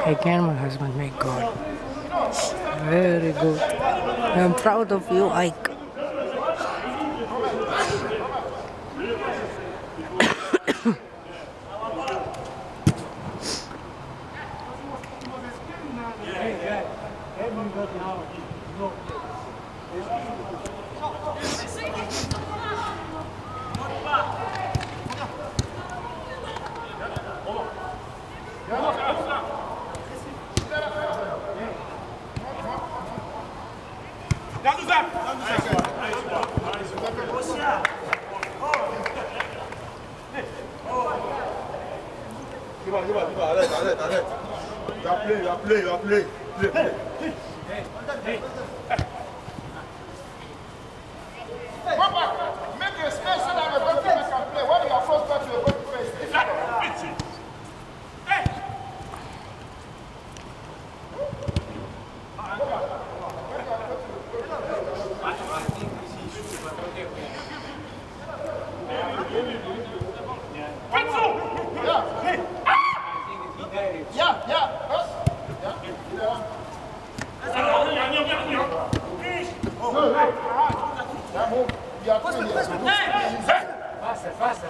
Again, my husband, my God. Very good. I'm proud of you, Ike.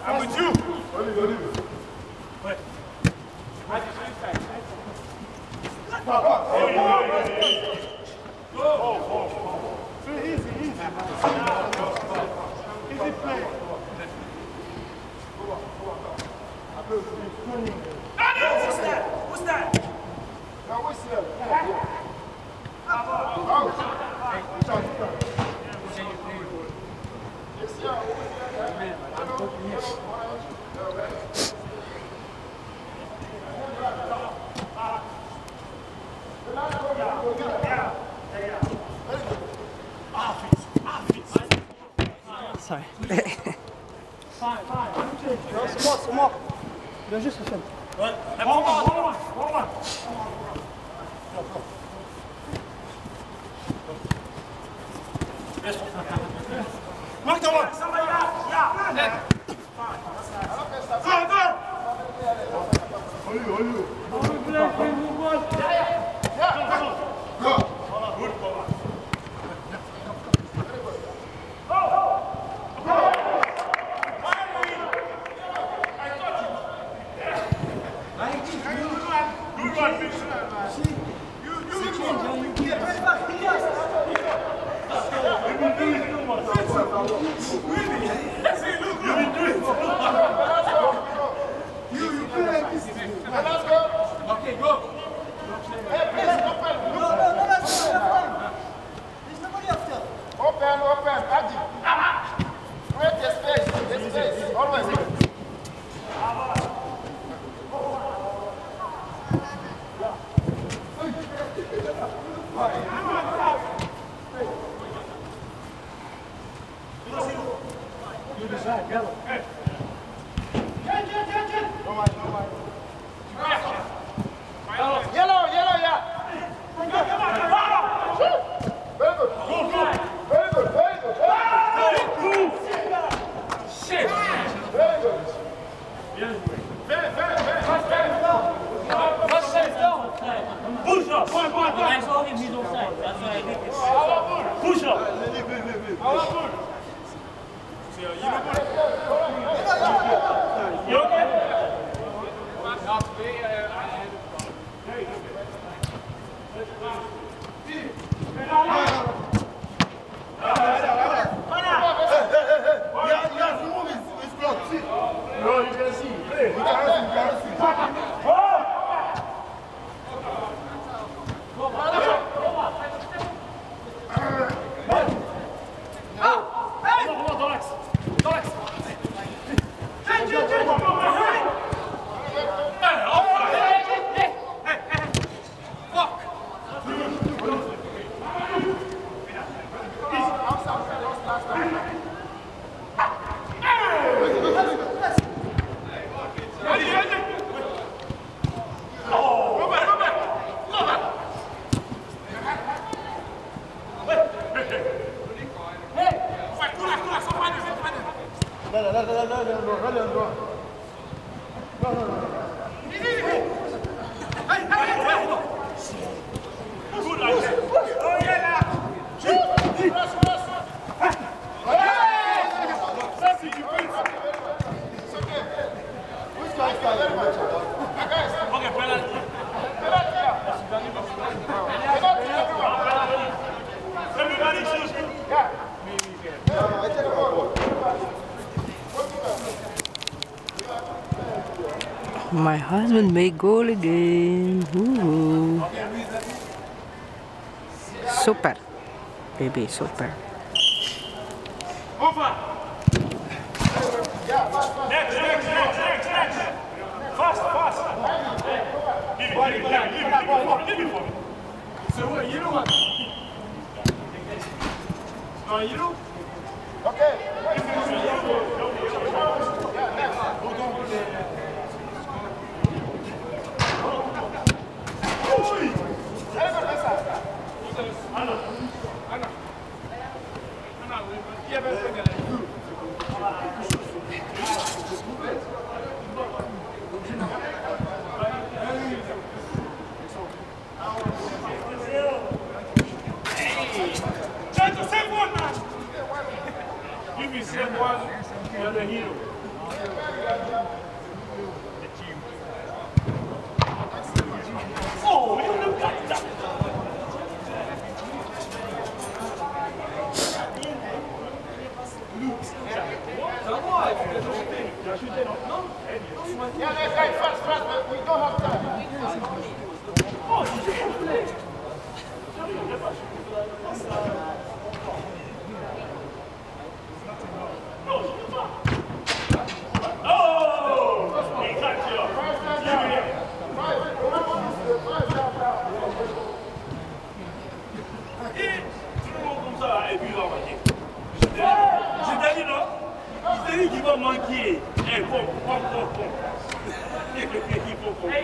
I'm with you. Easy play. Who's that? Who's that? Now what's that? Sorry. Fine. Come on. There's just a thing. One. Mark the one. Somebody out. Yeah. Yellow, yeah. Push up. I saw him, he's offside. That's why I did it. Push up. You okay? No, you can see. Play. You can see. My husband made goal again. Woohoo. Super. Baby, super. Over. Next. Fast. Give it for me. So what, you know what? No, you know? Okay. You're the hero. Oh, you look at that. Fast, but we don't have time. Oh, you can't play. Il va manquer. Il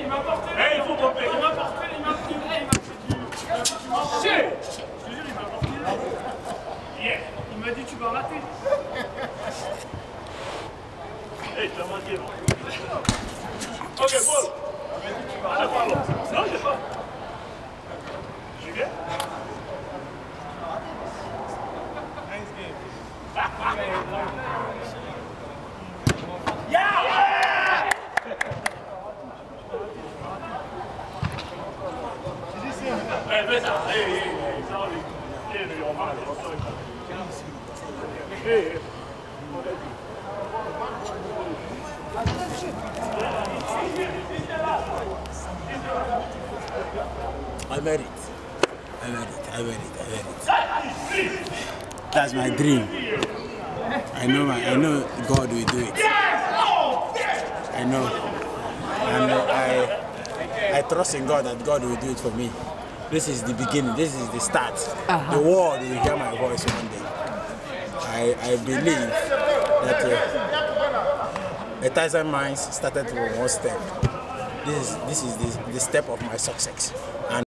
m'a porté. Il faut pomper. Il m'a porté. Il m'a pris. Je te jure, il m'a porté. Il m'a dit tu vas rater. Tu as manqué. Ok, Paul. Non, j'ai pas. J'y vais. Nice game. I made it. That's my dream. I know God will do it. I know. And I trust in God that God will do it for me. This is the beginning, this is the start. The world will hear my voice one day. I believe that 1,000 miles started from one step. This is the step of my success. And